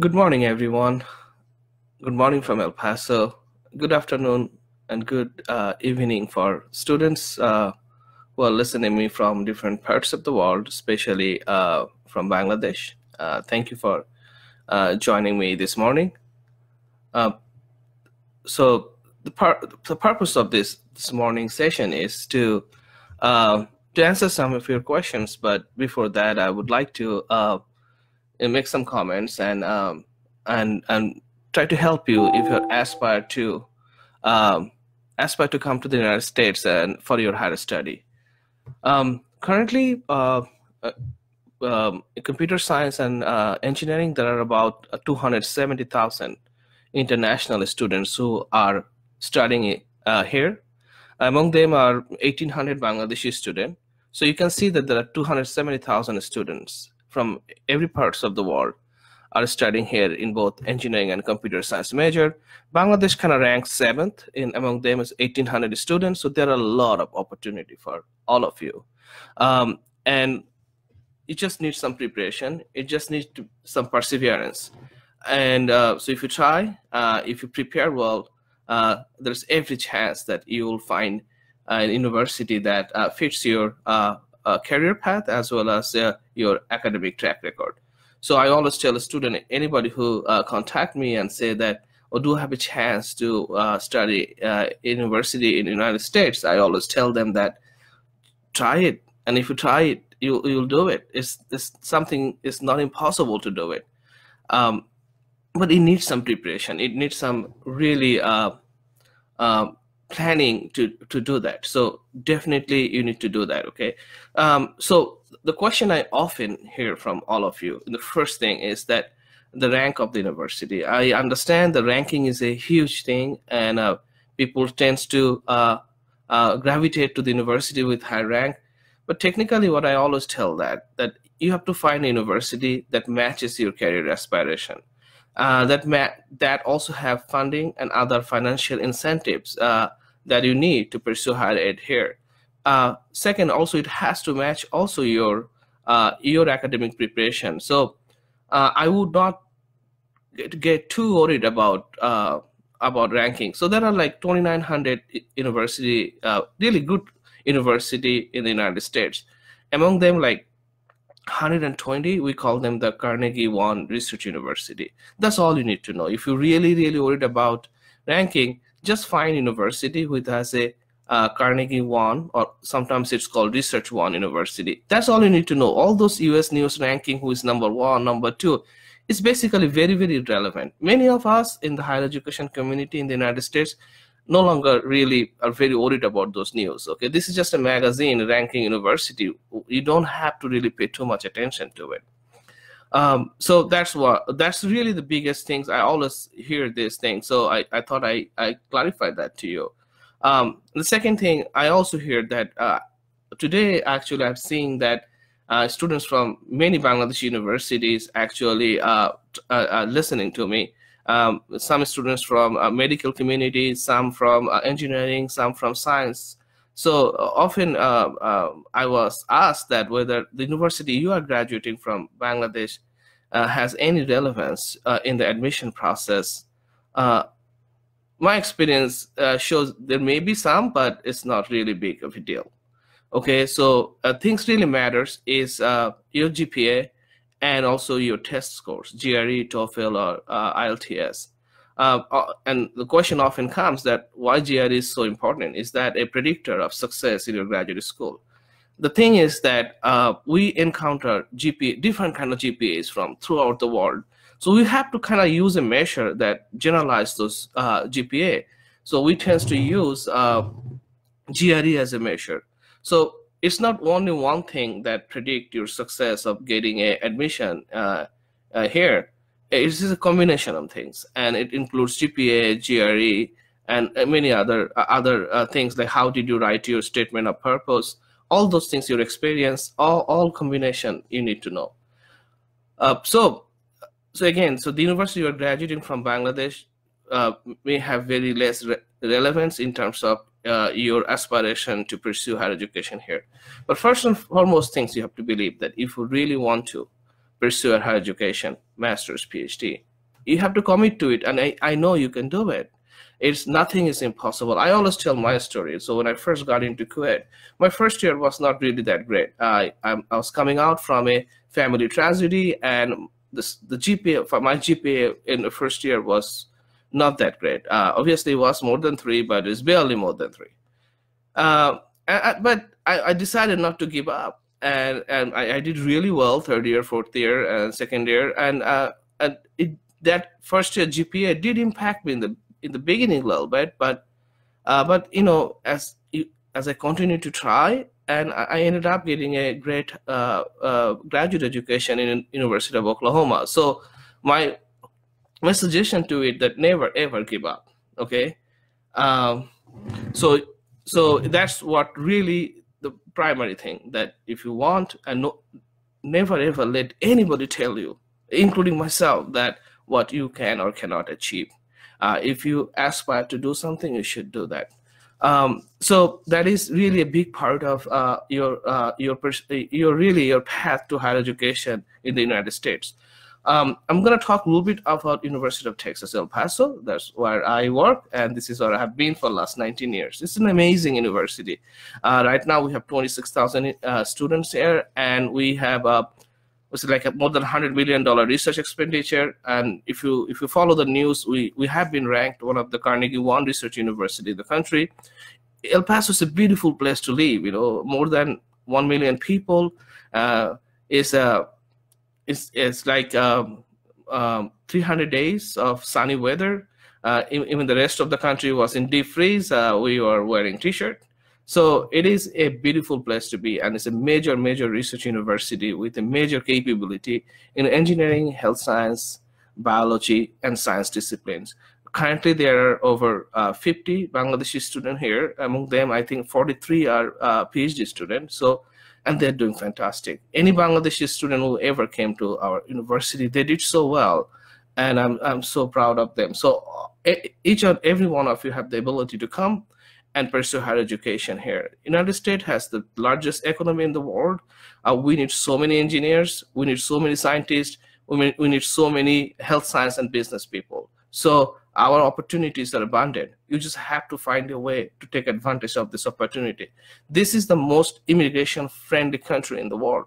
Good morning, everyone. Good morning from El Paso. Good afternoon and good evening for students who are listening to me from different parts of the world, especially from Bangladesh. Thank you for joining me this morning. Uh, so the purpose of this morning session is to answer some of your questions. But before that, I would like to make some comments and try to help you if you aspire to come to the United States and for your higher study. Currently, in computer science and engineering, there are about 270,000 international students who are studying here. Among them are 1,800 Bangladeshi students. So you can see that there are 270,000 students from every parts of the world are studying here in both engineering and computer science major. Bangladesh kind of ranks 7th among them is 1,800 students. So there are a lot of opportunity for all of you. And it just needs some preparation. It just needs some perseverance. And so if you try, if you prepare well, there's every chance that you will find an university that fits your career path as well as your academic track record. So I always tell a student, anybody who contact me and say that, or do have a chance to study university in the United States, I always tell them that try it. And if you try it, you'll do it. It's something, it's not impossible to do it. But it needs some preparation. It needs some really planning to do that. So definitely you need to do that, okay? So the question I often hear from all of you, the first thing is that the rank of the university. I understand the ranking is a huge thing, and people tends to gravitate to the university with high rank. But technically, what I always tell that you have to find a university that matches your career aspiration, that also have funding and other financial incentives that you need to pursue higher ed here. Second, also it has to match also your academic preparation. So I would not get too worried about ranking. So there are like 2,900 university, really good university in the United States. Among them, like 120, we call them the Carnegie Research University. That's all you need to know. If you're really worried about ranking, just find university which has a Carnegie or sometimes it's called Research University. That's all you need to know. All those US News ranking, who is number 1, number 2, is basically very relevant. Many of us in the higher education community in the United States no longer really are very worried about those news. Okay, this is just a magazine ranking university. You don't have to really pay too much attention to it. So that's really the biggest things. I always hear this thing, so I thought I clarified that to you. The second thing, I also hear that today actually I've seen that students from many Bangladeshi universities actually listening to me. Some students from medical community, some from engineering, some from science. So often I was asked that whether the university you are graduating from Bangladesh has any relevance in the admission process. My experience shows there may be some, but it's not really big of a deal. Okay, so things really matters is your GPA and also your test scores, GRE, TOEFL, or IELTS. And the question often comes that why GRE is so important. Is that a predictor of success in your graduate school? The thing is that we encounter different kind of GPAs from throughout the world. So we have to kind of use a measure that generalize those GPA. So we tend to use GRE as a measure. So it's not only one thing that predict your success of getting an admission here. It is a combination of things, and it includes GPA, GRE, and many other things like how did you write your statement of purpose. All those things, your experience, all combination you need to know. So again, so the university you are graduating from Bangladesh may have very less relevance in terms of your aspiration to pursue higher education here. But first and foremost things you have to believe that if you really want to pursue a higher education, master's, PhD. You have to commit to it, and I know you can do it. Nothing is impossible. I always tell my story. So when I first got into Kuwait, my first year was not really that great. I was coming out from a family tragedy, and the GPA for my GPA in the first year was not that great. Obviously, it was more than 3, but it's barely more than 3. But I decided not to give up, and I did really well 3rd year, 4th year, and 2nd year, and that first year GPA did impact me in the beginning a little bit, but you know, as I continued to try, and I ended up getting a great graduate education in University of Oklahoma. So my suggestion to it that never ever give up. Okay, so that's what really the primary thing, that if you want, and never ever let anybody tell you, including myself, that what you can or cannot achieve. If you aspire to do something, you should do that. So that is really a big part of your path to higher education in the United States. I'm going to talk a little bit about University of Texas, El Paso. That's where I work, and this is where I have been for the last 19 years. It's an amazing university. Right now, we have 26,000 students here, and we have like a more than $100 million research expenditure. And if you follow the news, we have been ranked one of the Carnegie research university in the country. El Paso is a beautiful place to live. You know, more than 1 million people. It's like 300 days of sunny weather. Even the rest of the country was in deep freeze. We were wearing t-shirt. So it is a beautiful place to be, and it's a major research university with a major capability in engineering, health science, biology, and science disciplines. Currently, there are over 50 Bangladeshi students here. Among them, I think 43 are PhD students. So, and they're doing fantastic. Any Bangladeshi student who ever came to our university, they did so well, and I'm so proud of them. So each and every one of you have the ability to come and pursue higher education here. United States has the largest economy in the world. We need so many engineers. We need so many scientists. We need so many health science and business people. So our opportunities are abundant. You just have to find a way to take advantage of this opportunity. This is the most immigration-friendly country in the world.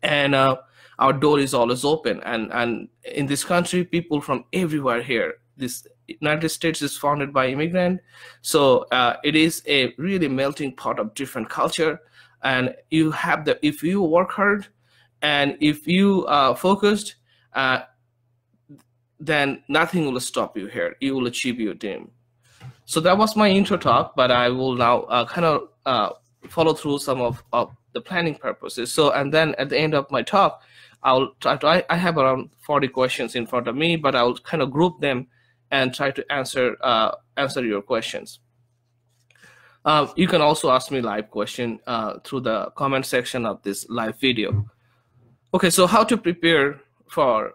And our door is always open. And in this country, people from everywhere here. This United States is founded by immigrants, so it is a really melting pot of different culture. And you have if you work hard and if you focused, then nothing will stop you here. You will achieve your dream. So that was my intro talk, but I will now kind of follow through some of the planning purposes. So, and then at the end of my talk, I'll try to, I have around 40 questions in front of me, but I'll kind of group them and try to answer your questions. You can also ask me live question through the comment section of this live video. Okay, so how to prepare for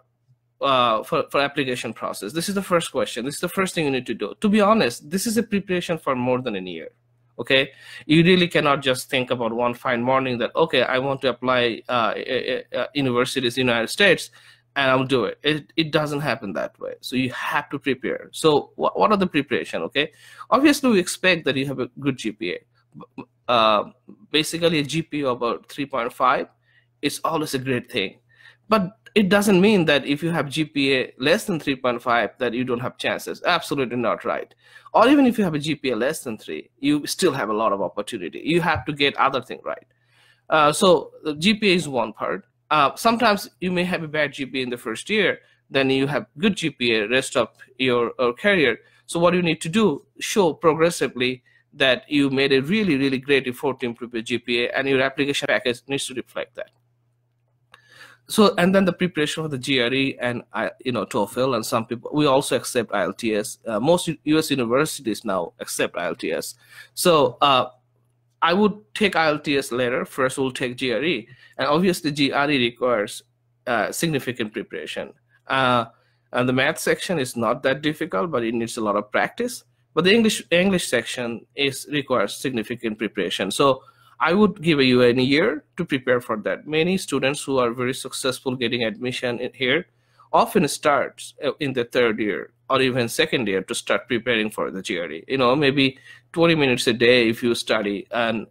application process? This is the first question. This is the first thing you need to do. To be honest, this is a preparation for more than a year. Okay, you really cannot just think about one fine morning that, okay, I want to apply universities in the United States, and I'll do it. It doesn't happen that way. So you have to prepare. So what are the preparation? Okay, obviously we expect that you have a good GPA. Basically a GPA of about 3.5 is always a great thing. But it doesn't mean that if you have GPA less than 3.5 that you don't have chances. Absolutely not right. Or even if you have a GPA less than 3, you still have a lot of opportunity. You have to get other thing right. So the GPA is one part. Sometimes you may have a bad GPA in the first year, then you have good GPA rest of your career. So what you need to do, show progressively that you made a really, really great effort to improve your GPA, and your application package needs to reflect that. So, and then the preparation for the GRE and TOEFL, and some people, we also accept IELTS. Most US universities now accept IELTS. So I would take IELTS later. First, we'll take GRE, and obviously GRE requires significant preparation. And the math section is not that difficult, but it needs a lot of practice. But the English section requires significant preparation. So I would give you a year to prepare for that. Many students who are very successful getting admission in here often starts in the third year or even second year to start preparing for the GRE. You know, maybe 20 minutes a day if you study, and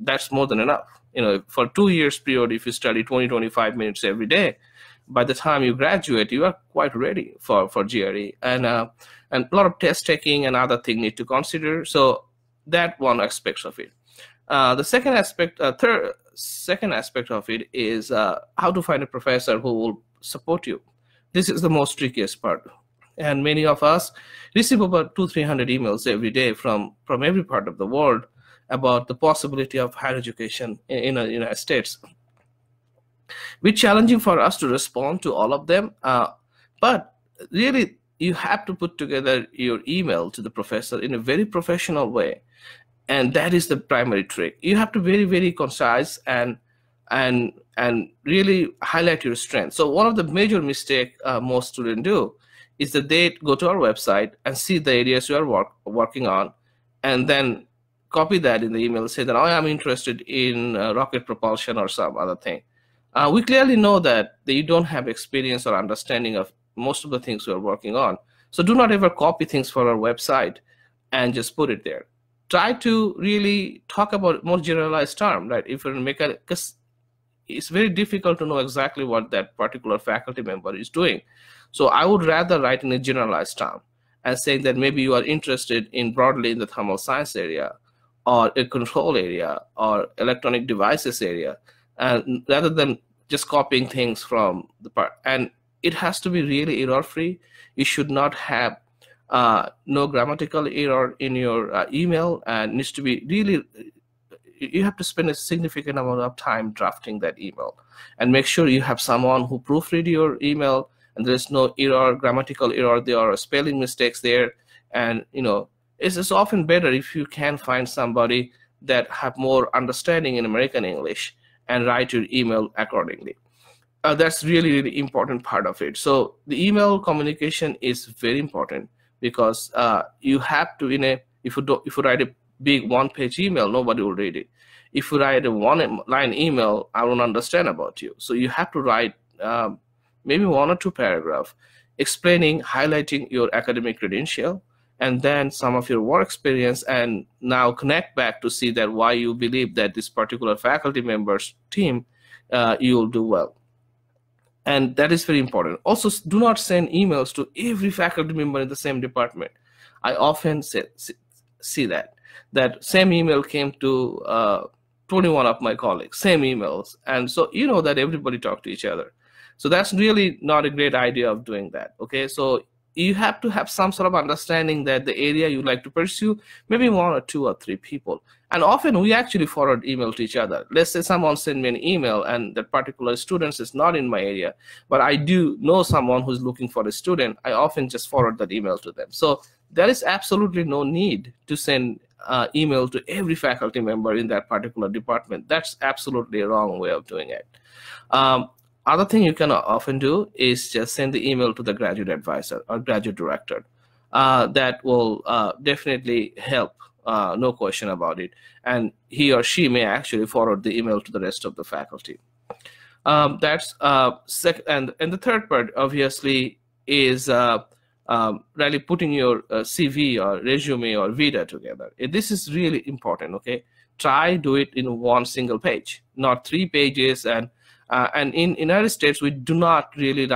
that's more than enough. You know, for 2 years period, if you study 20-25 minutes every day, by the time you graduate, you are quite ready for GRE. And a lot of test taking and other things need to consider. So that one aspect of it. The second aspect, second aspect of it is how to find a professor who will support you. This is the most trickiest part. And many of us receive about 200-300 emails every day from every part of the world about the possibility of higher education in the United States. It's challenging for us to respond to all of them, but really you have to put together your email to the professor in a very professional way, and that is the primary trick. You have to be very concise and really highlight your strength. So one of the major mistakes most students do is that they go to our website and see the areas you are working on, and then copy that in the email, say that, oh, I'm interested in rocket propulsion or some other thing. We clearly know that you don't have experience or understanding of most of the things we are working on. So do not ever copy things for our website and just put it there. Try to really talk about more generalized term, right? If you're because it's very difficult to know exactly what that particular faculty member is doing. So I would rather write in a generalized term and saying that maybe you are interested in broadly in the thermal science area or a control area or electronic devices area, and rather than just copying things from the part. And it has to be really error-free. You should not have no grammatical error in your email, and needs to be really, you have to spend a significant amount of time drafting that email, and make sure you have someone who proofread your email and there's no error, grammatical error there, or spelling mistakes there. And you know, it's often better if you can find somebody that have more understanding in American English and write your email accordingly. That's really, really important part of it. So the email communication is very important, because you have to, if you write a big one-page email, nobody will read it. If you write a one-line email, I won't understand about you. So you have to write maybe 1 or 2 paragraphs explaining, highlighting your academic credential, and then some of your work experience, and now connect back to see that why you believe that this particular faculty member's team you will do well. And that is very important. Also, do not send emails to every faculty member in the same department. I often see that same email came to 21 of my colleagues, same emails. And so you know that everybody talk to each other. So that's really not a great idea of doing that, okay? So you have to have some sort of understanding that the area you like to pursue, maybe 1 or 2 or 3 people. And often we actually forward email to each other. Let's say someone sent me an email and that particular student is not in my area, but I do know someone who's looking for a student. I often just forward that email to them. So there is absolutely no need to send email to every faculty member in that particular department. That's absolutely a wrong way of doing it. Other thing you can often do is just send the email to the graduate advisor or graduate director. That will definitely help, no question about it. And he or she may actually forward the email to the rest of the faculty. That's second. And the third part, obviously, is really putting your CV or resume or vita together. This is really important, okay? Try do it in 1 single page, not 3 pages. And in United States, we do not really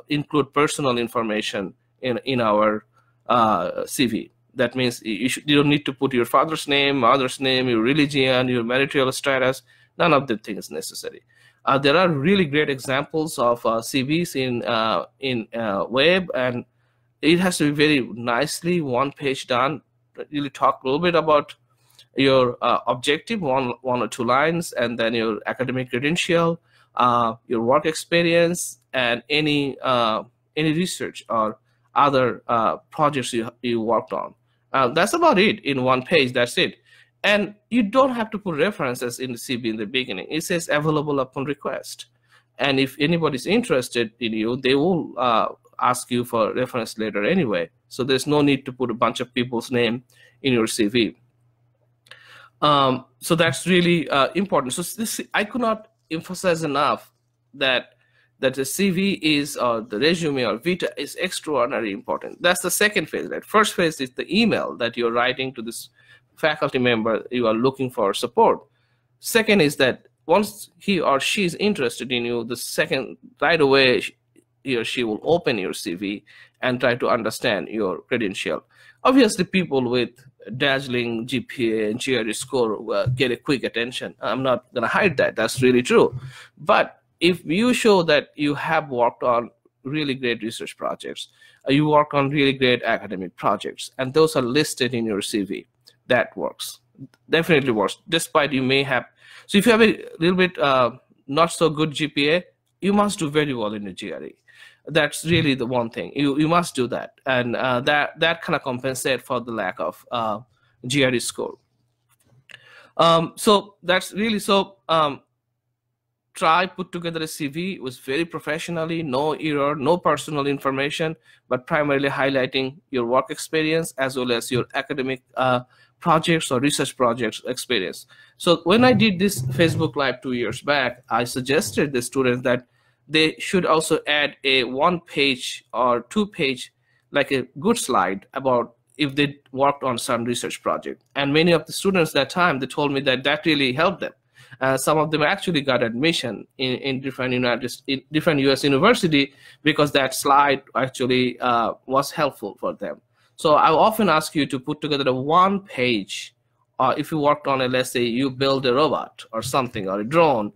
include personal information in our CV. That means you don't need to put your father's name, mother's name, your religion, your marital status. None of the things necessary. There are really great examples of CVs in web, and it has to be very nicely 1 page done. Really talk a little bit about your objective, one or 2 lines, and then your academic credential, your work experience, and any research or other projects you worked on. That's about it in 1 page. That's it. And you don't have to put references in the CV in the beginning. It says available upon request. And if anybody's interested in you, they will ask you for reference later anyway. So there's no need to put a bunch of people's name in your CV. So that's really important. So this, I could not emphasize enough that the CV is, or the resume or vita is extraordinarily important. That's the second phase. Right? First phase is the email that you're writing to this faculty member you are looking for support. Second is that once he or she is interested in you, the second, right away, he or she will open your CV and try to understand your credential. Obviously, people with dazzling GPA and GRE score get a quick attention. I'm not going to hide that. That's really true. But if you show that you have worked on really great research projects, you work on really great academic projects, and those are listed in your CV, that works. Definitely works, despite you may have. So if you have a little bit not so good GPA, you must do very well in the GRE. That's really the one thing. You must do that, and that kind of compensate for the lack of GRE score. So that's really so. Try put together a CV. It was very professionally, no error, no personal information, but primarily highlighting your work experience as well as your academic projects or research projects experience. So when I did this Facebook Live 2 years back, I suggested the students that they should also add a 1-page or 2-page, like a good slide about if they worked on some research project. And many of the students that time, they told me that that really helped them. Some of them actually got admission in different U.S. university because that slide actually was helpful for them. So I often ask you to put together a 1-page, or if you worked on a, let's say you build a robot or something, or a drone,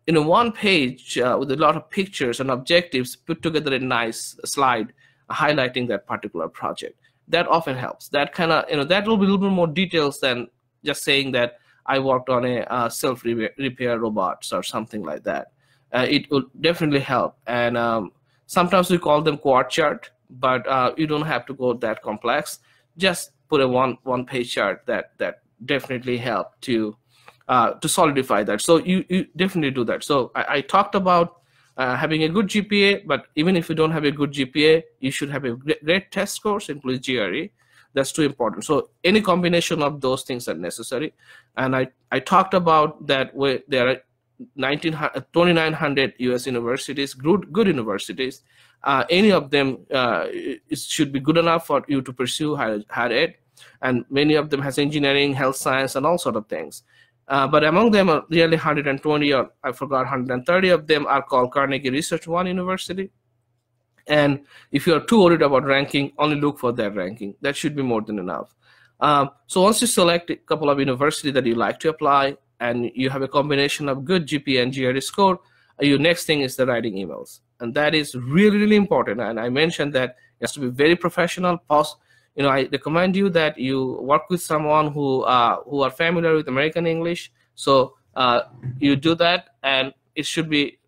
in a 1-page with a lot of pictures and objectives, put together a nice slide highlighting that particular project. That often helps. That kind of, that will be a little bit more details than just saying that I worked on a self-repair robots or something like that. It will definitely help. And sometimes we call them quad chart, but you don't have to go that complex. Just put a one-page chart that definitely help to solidify that. So you definitely do that. So I talked about having a good GPA, but even if you don't have a good GPA, you should have a great test scores, including GRE. That's too important. So any combination of those things are necessary. And I talked about that there are 2,900 US universities, good universities. Any of them should be good enough for you to pursue higher ed. And many of them has engineering, health science, and all sort of things. But among them are nearly 120, or I forgot, 130 of them are called Carnegie Research One University. And if you are too worried about ranking, only look for that ranking. That should be more than enough. So once you select a couple of universities that you like to apply, and you have a combination of good GPA and GRE score, your next thing is the writing emails. And that is really, really important. And I mentioned that it has to be very professional. I recommend you that you work with someone who are familiar with American English. So you do that, and it should be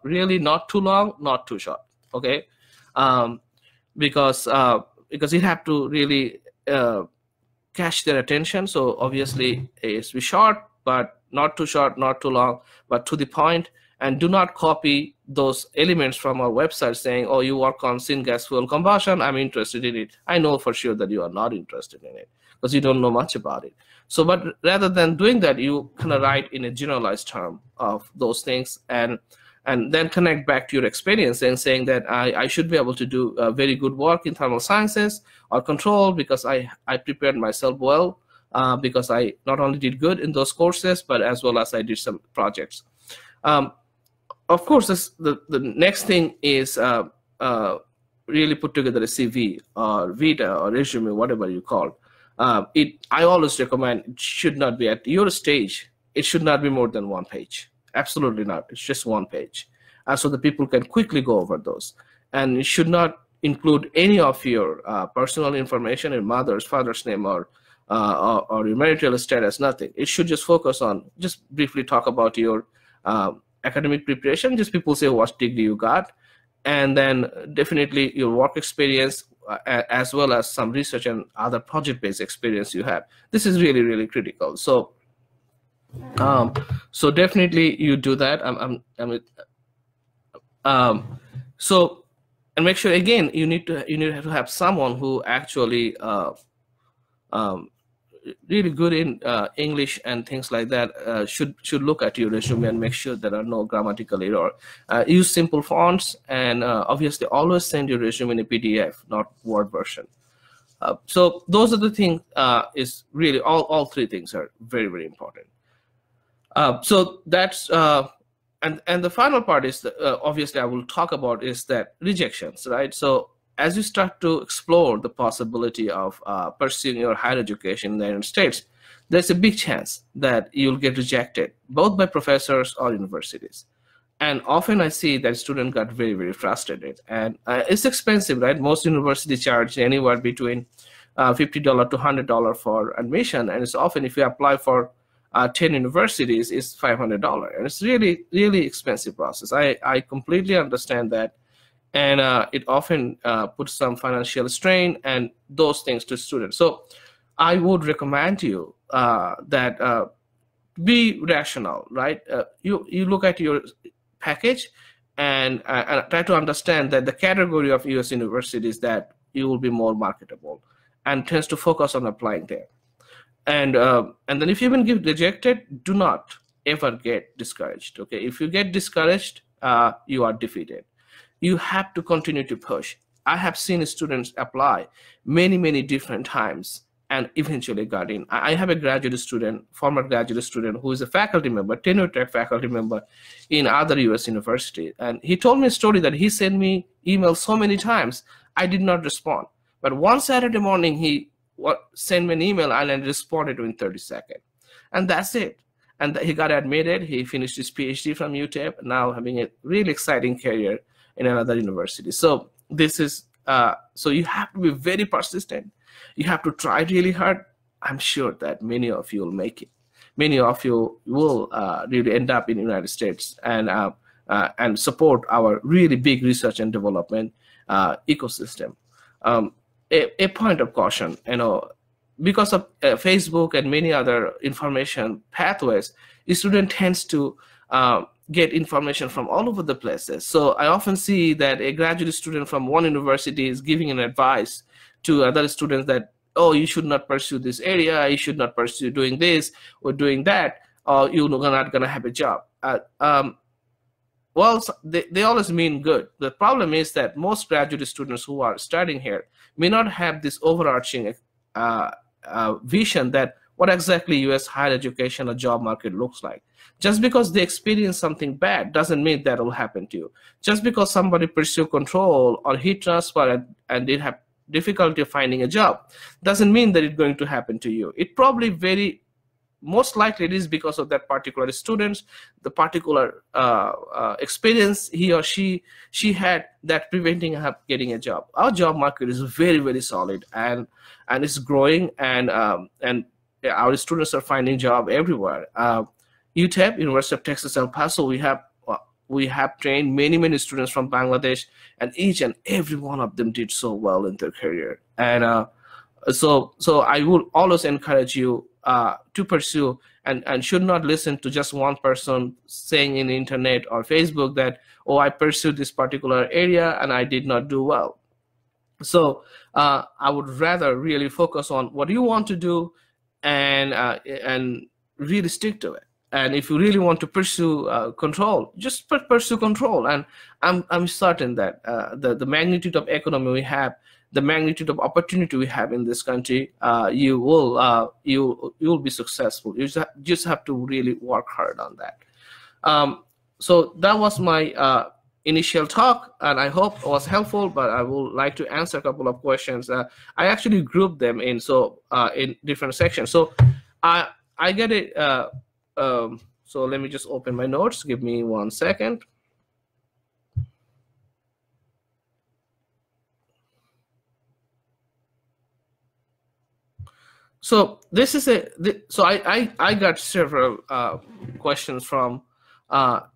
really not too long, not too short. Okay. Because you have to really catch their attention. So obviously it's be short, but not too short, not too long, but to the point. And do not copy those elements from our website saying, oh, you work on syngas fuel combustion, I'm interested in it. I know for sure that you are not interested in it because you don't know much about it. So, but rather than doing that, you kind of write in a generalized term of those things, and then connect back to your experience and saying that I should be able to do very good work in thermal sciences or control because I prepared myself well, because I not only did good in those courses, but as well as I did some projects. Of course, the next thing is really put together a CV or vita or resume, whatever you call it. I always recommend it should not be at your stage. It should not be more than 1 page. Absolutely not. It's just 1 page. So the people can quickly go over those. And it should not include any of your personal information, your mother's, father's name, or your marital status, nothing. It should just focus on, just briefly talk about your academic preparation. Just people say what degree you got. And then definitely your work experience, as well as some research and other project-based experience you have. This is really, really critical. So definitely you do that. So, and make sure again you need to have someone who actually really good in English and things like that should look at your resume and make sure there are no grammatical error. Use simple fonts, and obviously always send your resume in a PDF, not Word version. So those are the things. Is really all three things are very, very important. So that's and the final part is that, obviously I will talk about is that rejections, right? So as you start to explore the possibility of pursuing your higher education in the United States, there's a big chance that you'll get rejected, both by professors or universities. And often I see that students got very, very frustrated. And it's expensive, right? Most universities charge anywhere between $50 to $100 for admission. And it's often, if you apply for 10 universities, it's $500. And it's really, really expensive process. I completely understand that. And it often puts some financial strain and those things to students. So I would recommend you that be rational, right? You look at your package and try to understand that the category of US universities that you will be more marketable, and tends to focus on applying there. And then if you've been rejected, do not ever get discouraged. Okay, if you get discouraged, you are defeated. You have to continue to push. I have seen students apply many, many different times and eventually got in. I have a graduate student, former graduate student, who is a faculty member, tenure track faculty member in other US university. And he told me a story that he sent me emails so many times, I did not respond. But one Saturday morning, he sent me an email and I responded within 30 seconds. And that's it. And he got admitted. He finished his PhD from UTEP, now having a really exciting career in another university. So this is, so you have to be very persistent. You have to try really hard. I'm sure that many of you will make it. Many of you will really end up in the United States and support our really big research and development ecosystem. A point of caution, because of Facebook and many other information pathways, the student tends to get information from all over the places. So I often see that a graduate student from one university is giving an advice to other students that, oh, you should not pursue this area, you should not pursue doing this or doing that, or you're not going to have a job. Well, they always mean good. The problem is that most graduate students who are studying here may not have this overarching vision that what exactly U.S. higher education or job market looks like. Just because they experience something bad doesn't mean that will happen to you. Just because somebody pursue control or heat transfer and they have difficulty finding a job doesn't mean that it's going to happen to you. It probably most likely it is because of that particular students, the particular experience he or she had that preventing her getting a job. Our job market is very, very solid and it's growing, and our students are finding job everywhere. UTEP, University of Texas El Paso, we have trained many students from Bangladesh, and each and every one of them did so well in their career. And so I will always encourage you to pursue and should not listen to just one person saying in the internet or Facebook that, oh, I pursued this particular area and I did not do well. So I would rather really focus on what you want to do and really stick to it. And if you really want to pursue control, just pursue control. And I'm certain that the magnitude of economy we have, the magnitude of opportunity we have in this country, you will be successful. You just have to really work hard on that. So that was my initial talk, and I hope it was helpful. But I would like to answer a couple of questions. I actually grouped them in in different sections. So I get it. So let me just open my notes. Give me 1 second. So this is so I got several questions from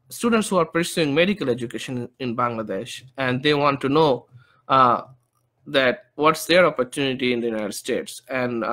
students who are pursuing medical education in Bangladesh, and they want to know that what's their opportunity in the United States, and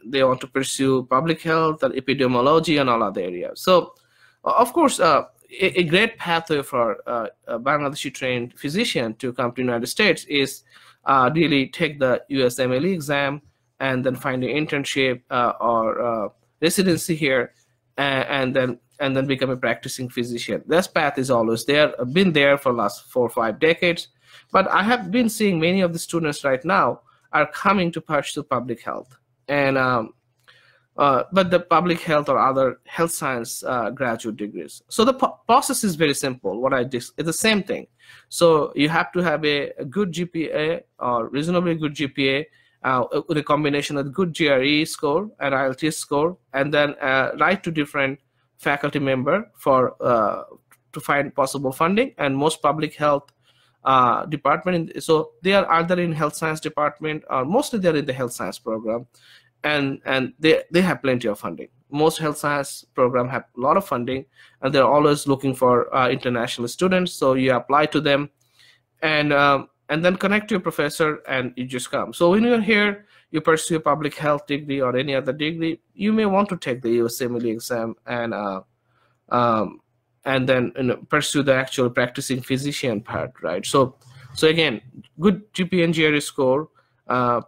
they want to pursue public health and epidemiology and all other areas. So of course, a great pathway for a Bangladeshi trained physician to come to the United States is really take the USMLE exam and then find an internship or residency here, and then become a practicing physician. This path is always there. I've been there for the last 4 or 5 decades, but I have been seeing many of the students right now are coming to pursue public health, and but the public health or other health science graduate degrees. So the process is very simple. What I did, it's the same thing. So you have to have a good GPA or reasonably good GPA with a combination of good GRE score and IELTS score, and then write to different faculty member for to find possible funding. And most public health department, so they are either in health science department or mostly they're in the health science program, and they have plenty of funding. Most health science program have a lot of funding, and they're always looking for international students. So you apply to them, and then connect to your professor, and you just come. So when you're here, you pursue a public health degree or any other degree, you may want to take the USMLE exam and then pursue the actual practicing physician part, right? So again, good GPA and GRE score,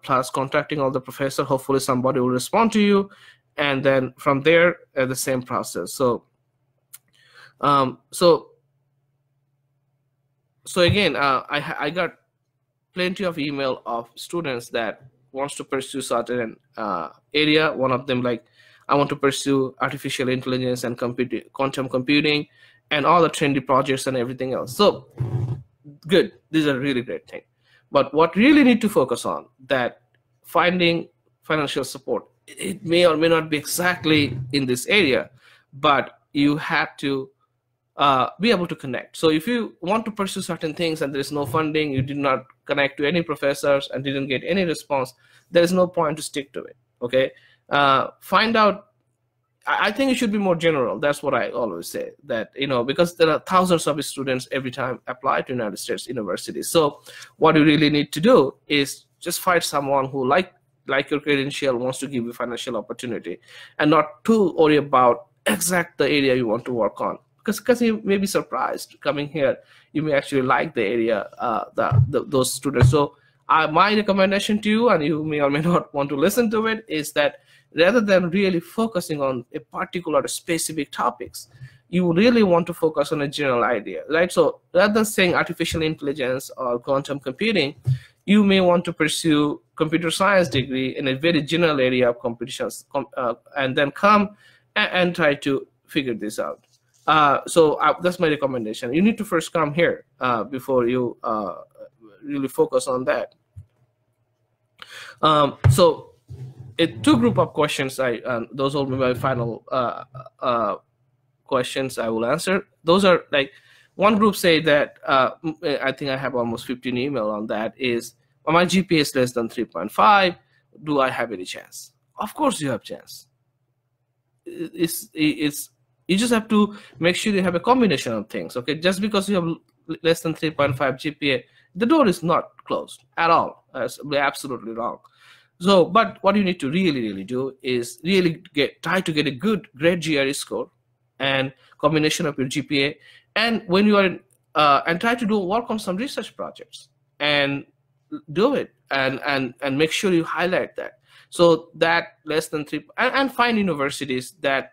plus contacting all the professor. Hopefully somebody will respond to you, and then from there the same process. So again, I got plenty of email of students that wants to pursue certain area. One of them, like, I want to pursue artificial intelligence and quantum computing and all the trendy projects and everything else. So good, these are really great thing. But what really need to focus on, that finding financial support, it may or may not be exactly in this area, but you have to be able to connect. So if you want to pursue certain things and there is no funding, you did not connect to any professors and didn't get any response, there is no point to stick to it. Okay, find out. I think it should be more general. That's what I always say, that, you know, because there are thousands of students every time apply to United States universities. So what you really need to do is just find someone who like your credential, wants to give you financial opportunity, and not too worry about exact the area you want to work on. Because you may be surprised coming here, you may actually like the area, those students. So my recommendation to you, and you may or may not want to listen to it, is that rather than really focusing on a particular specific topics, you really want to focus on a general idea, right? So rather than saying artificial intelligence or quantum computing, you may want to pursue computer science degree in a very general area of competitions, and then come and try to figure this out. So that's my recommendation. You need to first come here before you really focus on that. So two group of questions. Those will be my final questions I will answer. Those are like, one group say that I think I have almost 15 email on that, is my GPA is less than 3.5. Do I have any chance? Of course you have chance. You just have to make sure you have a combination of things. Okay, just because you have less than 3.5 GPA, the door is not closed at all. That's absolutely wrong. So, but what you need to really do is really try to get a great GRE score and combination of your GPA, and when you are and try to work on some research projects and do it, and make sure you highlight that, so that less than 3, and find universities that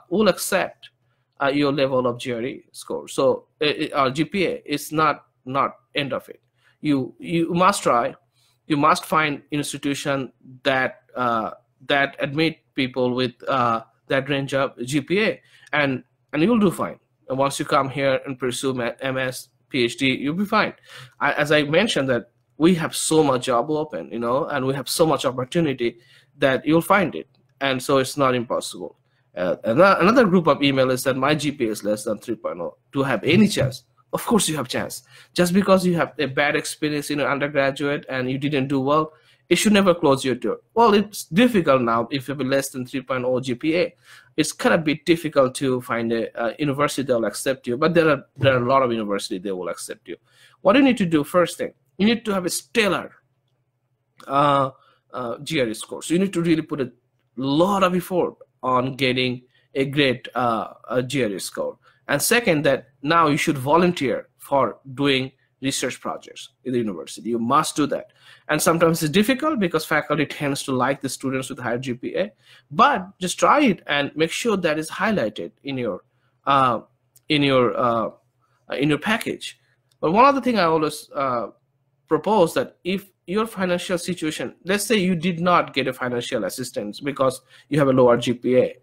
will accept your level of GRE score. So GPA is not end of it. You must try. You must find institution that admit people with that range of GPA, and you'll do fine. And once you come here and pursue MS, PhD, you'll be fine. As I mentioned, that we have so much job open, you know, and we have so much opportunity that you'll find it, and so it's not impossible. Another group of email is that my GPA is less than 3.0. Do I have any chance? Of course you have chance. Just because you have a bad experience in your undergraduate and you didn't do well, it should never close your door. Well, it's difficult now if you have a less than 3.0 GPA. It's kind of bit difficult to find a university that will accept you, but there are a lot of universities that will accept you. What you need to do, first thing, you need to have a stellar GRE score. So you need to really put a lot of effort on getting a great GRE score. And second, that now you should volunteer for doing research projects in the university. You must do that. And sometimes it's difficult because faculty tends to like the students with higher GPA, but just try it and make sure that is highlighted in your package. But one other thing I always propose, that if your financial situation, let's say you did not get a financial assistance because you have a lower GPA,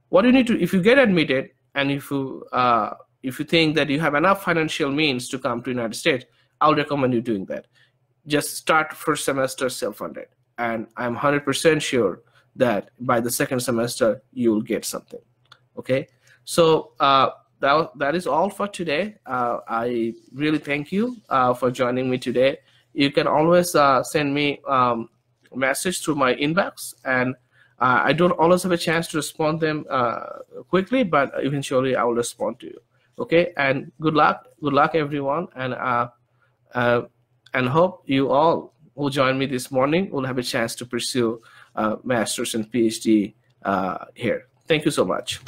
what you need to, if you get admitted and if you think that you have enough financial means to come to the United States, I'll recommend you doing that. Just start first semester self-funded, and I'm 100% sure that by the second semester you'll get something. Okay, so that is all for today. I really thank you for joining me today. You can always send me a message through my inbox, and I don't always have a chance to respond them quickly, but eventually I will respond to you. Okay, and good luck everyone, and hope you all who joined me this morning will have a chance to pursue master's and PhD here. Thank you so much.